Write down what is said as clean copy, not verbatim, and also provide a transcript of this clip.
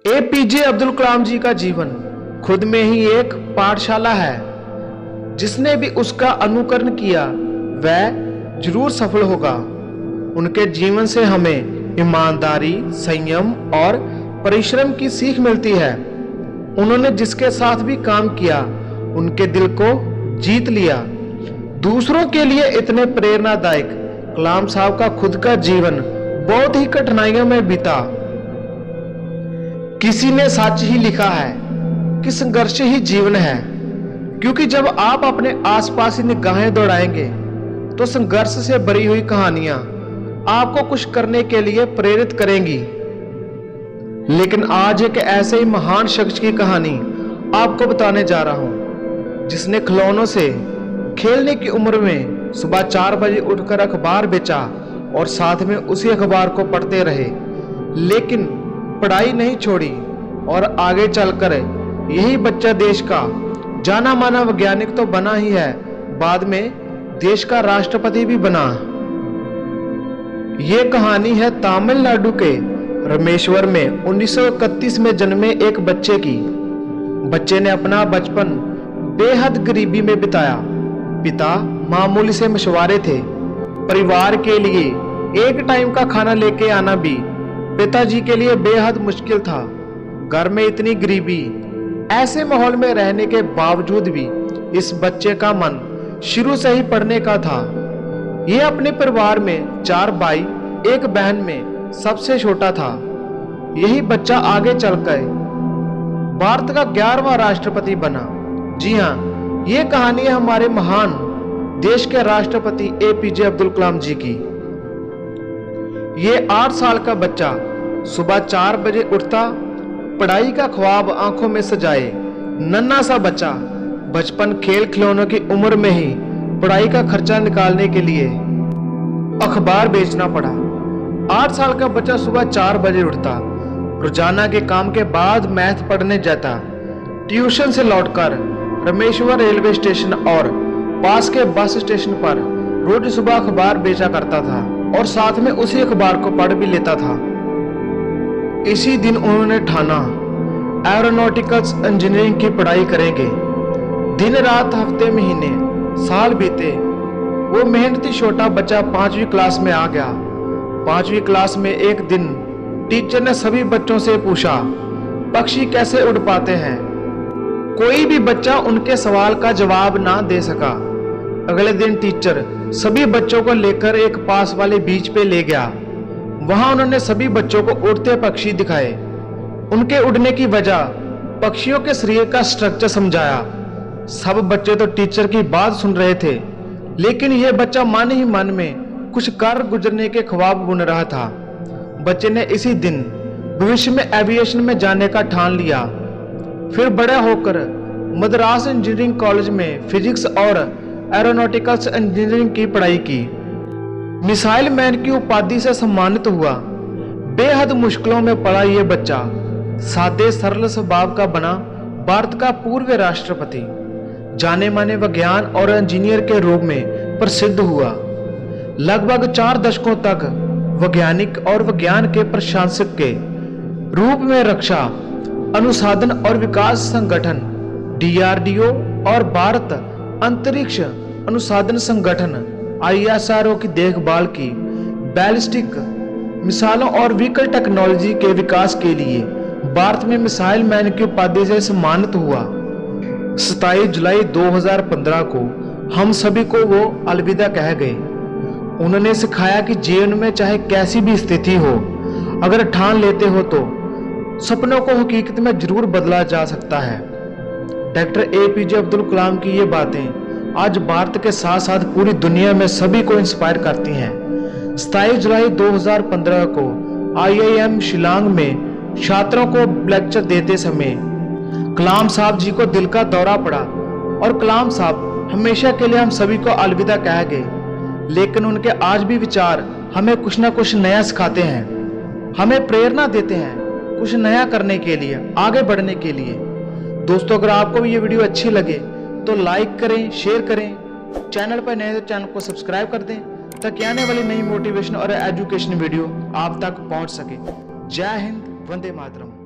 APJ Abdul Kalam जी का जीवन खुद में ही एक पाठशाला है। जिसने भी उसका अनुकरण किया वह जरूर सफल होगा। उनके जीवन से हमें ईमानदारी, संयम और परिश्रम की सीख मिलती है। उन्होंने जिसके साथ भी काम किया उनके दिल को जीत लिया। दूसरों के लिए इतने प्रेरणादायक कलाम साहब का खुद का जीवन बहुत ही कठिनाइयों में बीता। किसी ने सच ही लिखा है कि संघर्ष ही जीवन है, क्योंकि जब आप अपने आसपास ही निगाहें दौड़ाएंगे तो संघर्ष से भरी हुई कहानियां आपको कुछ करने के लिए प्रेरित करेंगी। लेकिन आज एक ऐसे ही महान शख्स की कहानी आपको बताने जा रहा हूं, जिसने खिलौनों से खेलने की उम्र में सुबह 4 बजे उठकर अखबार बेचा और साथ में उसी अखबार को पढ़ते रहे, लेकिन पढ़ाई नहीं छोड़ी और आगे चलकर यही बच्चा देश का जाना माना वैज्ञानिक तो बना ही है, बाद में देश का राष्ट्रपति भी बना। ये कहानी है तमिलनाडु के रामेश्वर में 1931 में जन्मे एक बच्चे की। बच्चे ने अपना बचपन बेहद गरीबी में बिताया। पिता मामूली से मशवारे थे। परिवार के लिए एक टाइम का खाना लेके आना भी पिताजी के लिए बेहद मुश्किल था। घर में इतनी गरीबी, ऐसे माहौल में रहने के बावजूद भी इस बच्चे का मन शुरू से ही पढ़ने का था। ये अपने परिवार में 4 भाई एक बहन में सबसे छोटा था। यही बच्चा आगे चलकर भारत का 11वां राष्ट्रपति बना। जी हाँ, ये कहानी है हमारे महान देश के राष्ट्रपति एपीजे अब्दुल कलाम जी की। ये 8 साल का बच्चा सुबह 4 बजे उठता, पढ़ाई का ख्वाब आंखों में सजाए। नन्हा सा बच्चा बचपन खेल खिलौनों की उम्र में ही पढ़ाई का खर्चा निकालने के लिए अखबार बेचना पड़ा। 8 साल का बच्चा सुबह 4 बजे उठता, रोजाना के काम के बाद मैथ पढ़ने जाता। ट्यूशन से लौटकर रामेश्वर रेलवे स्टेशन और पास के बस स्टेशन पर रोज सुबह अखबार बेचा करता था और साथ में उसी अखबार को पढ़ भी लेता था। इसी दिन उन्होंने ठाना एरोनॉटिकल्स इंजीनियरिंग की पढ़ाई करेंगे। दिन रात, हफ्ते, महीने, साल बीते। वो मेहनती छोटा बच्चा 5वीं क्लास में आ गया। 5वीं क्लास में एक दिन टीचर ने सभी बच्चों से पूछा, पक्षी कैसे उड़ पाते हैं? कोई भी बच्चा उनके सवाल का जवाब ना दे सका। अगले दिन टीचर सभी बच्चों को लेकर एक पास वाले बीच पे ले गया। वहां उन्होंने सभी बच्चों को उड़ते पक्षी दिखाए। उनके उड़ने की वजह, पक्षियों के शरीर का स्ट्रक्चर समझाया। सब बच्चे तो टीचर की बात सुन रहे थे, लेकिन यह बच्चा मन ही मन में कुछ कर गुजरने के ख्वाब बुन रहा था। बच्चे ने इसी दिन भविष्य में एविएशन में जाने का ठान लिया। फिर बड़ा होकर मद्रास इंजीनियरिंग कॉलेज में फिजिक्स और एरोनॉटिकल्स इंजीनियरिंग की पढ़ाई की। मिसाइल मैन की उपाधि से सम्मानित हुआ। बेहद मुश्किलों में पड़ा ये बच्चा सादे सरल स्वभाव का बना भारत का पूर्व राष्ट्रपति। जाने माने विज्ञान और इंजीनियर के रूप में प्रसिद्ध हुआ। लगभग 4 दशकों तक वैज्ञानिक और विज्ञान के प्रशंसक के रूप में रक्षा अनुसंधान और विकास संगठन DRDO और भारत अंतरिक्ष अनुसंधान संगठन ISRO की देखभाल की। बैलिस्टिक मिसाइलों और व्हीकल टेक्नोलॉजी के विकास के लिए भारत में मिसाइल मैन की उपाधि से सम्मानित हुआ। 27 जुलाई 2015 को हम सभी को वो अलविदा कह गए। उन्होंने सिखाया कि जीवन में चाहे कैसी भी स्थिति हो, अगर ठान लेते हो तो सपनों को हकीकत में जरूर बदला जा सकता है। डॉक्टर एपीजे अब्दुल कलाम की ये बातें आज भारत के साथ साथ पूरी दुनिया में सभी को इंस्पायर करती हैं। 27 जुलाई 2015 को IIM शिलांग में छात्रों को लेक्चर देते समय कलाम साहब जी को दिल का दौरा पड़ा और कलाम साहब हमेशा के लिए हम सभी को अलविदा कह गए। लेकिन उनके आज भी विचार हमें कुछ ना कुछ नया सिखाते हैं, हमें प्रेरणा देते हैं कुछ नया करने के लिए, आगे बढ़ने के लिए। दोस्तों, अगर आपको भी ये वीडियो अच्छी लगे तो लाइक करें, शेयर करें। चैनल पर नए तो चैनल को सब्सक्राइब कर दें, ताकि आने वाली नई मोटिवेशन और एजुकेशन वीडियो आप तक पहुंच सके। जय हिंद, वंदे मातरम।